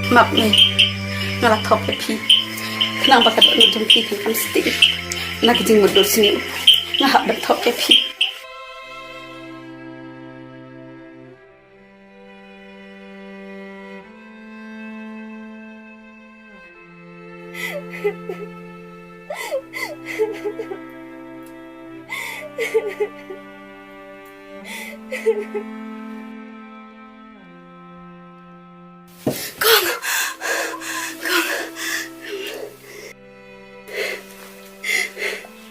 Maaf nih, ngalah top happy. Kenapa kata nak jumpi kan sendiri? Nak jeng mundur sini, ngahak bertop happy.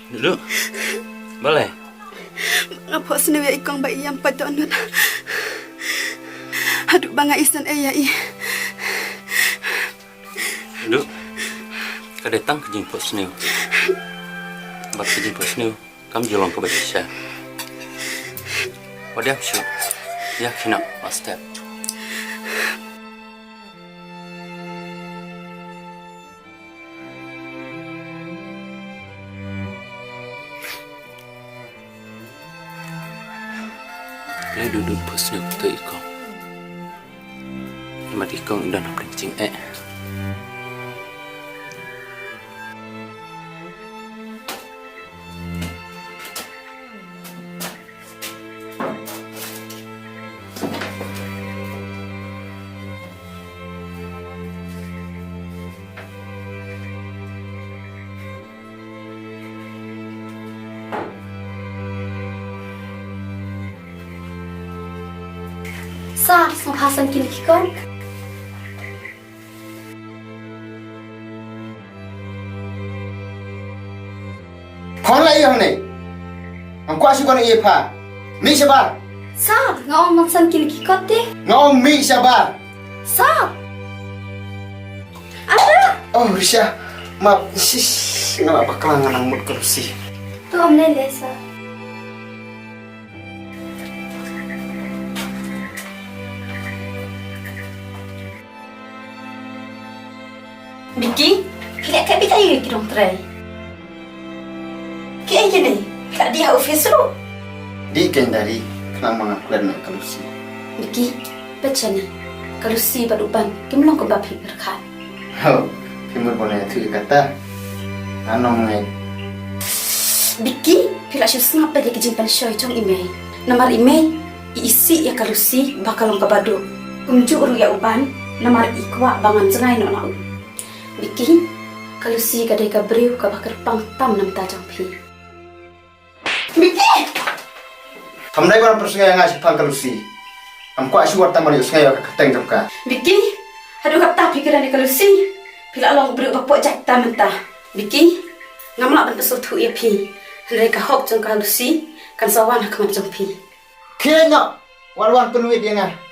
Duduk. Boleh? Apa senawi ikong bayi yang pada anut. Aduh bangga isan ayai. Duduk. Kau datang ke jemput seniu. Bak ke jemput seniu, kamu jolong ke Batisha. Wadiam syuk. Ya kena step. Lấy duduk pos ni untuk ikong. Mat ikong dah nak kencing Sa, sungkasan kinikikon. Kau lagi yang ni? Aku asyik kau nak apa? Mi siapa? Sa, ngaon mansan kinikikot deh. Ngau mi siapa? Sa. Ada. Oh Risha, maaf, sis, ngapa kelangan amut kerusi? Tu om lele sa. Vicky, pilih kat kita ayo kita try. Kaya ni, kat dia office lu. Di kendari, kenang mga plan nak kerusi. Vicky, baca ni. Kalau si baduban, kita ke bapi berkat. Oh, timur boleh tu kata, anong ngay. Vicky, pilih siapa sengap pada kejimpan show trong email. Nomor email, isi ya kalau si bakal ke badu. Unjuk uru ya uban, nomor ikwa bangan cengai nak. Vicky, kalau si kadai kabriu kabakar pangtam nam tajam pi. Vicky! Kamu naik orang persengai yang ngasih pang kerusi. Kamu kau asyik warta mari sengai yang keteng kapka. Vicky, aduh kata pikiran ni kalau si, bila Allah beri bapak jatah mentah. Vicky, ngamak bentuk tu ya pi. Mereka hok jeng kalau si, kan sawan nak macam pi. Kena, warwan penuh dia ngah.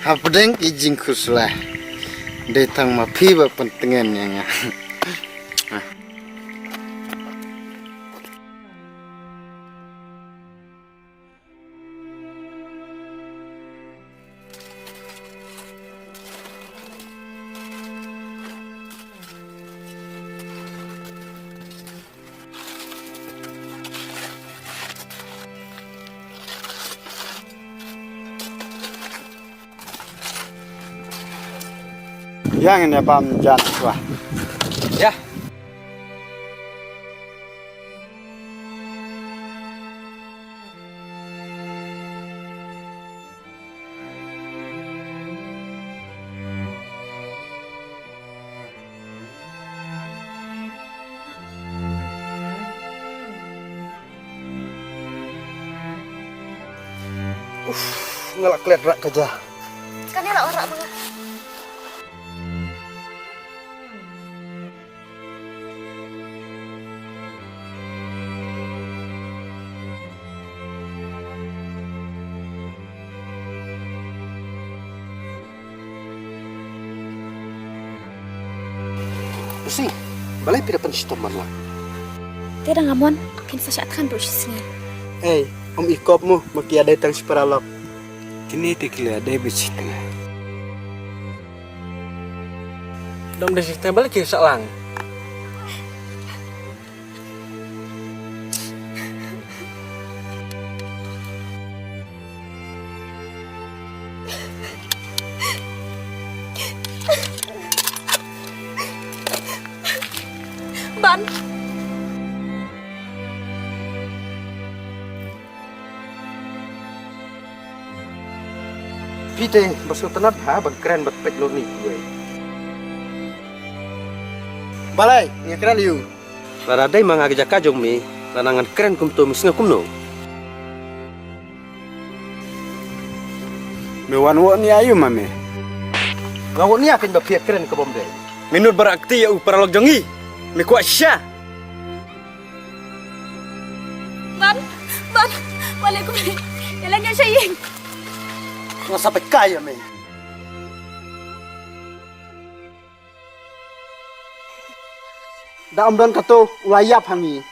Apa deng izin kuslah, datang mapi berpentingan yang yang ini pam jatuh. Ya. Ngelak keliat rak kerja. Kan ya lah orang banget. Pusing. Balay pinapan siya man lang. Tira ngamon, kinsa siya atkan bro siya singil. Eh, ikop mo, magkiaday tang si Paralok. Kinitikla, David si tengah. Dom dah si tengah balik sa lang. Ban, Pite, baso tanap ha, bagkeren bat peklor ni gue. Balay, ngakran yu. Laraday mga agajak mi, lanangan keren kum to misnga kumno. Mewan-wan ni ayu mame. Ngawon ni akin bapiak keren ke bombe. Minur berakti ya Paralok jongi. Me kuat sya. ban, wala ko na. Kailangan siya yung. Nga sampai kaya me. Daam don kato ulayap hangi.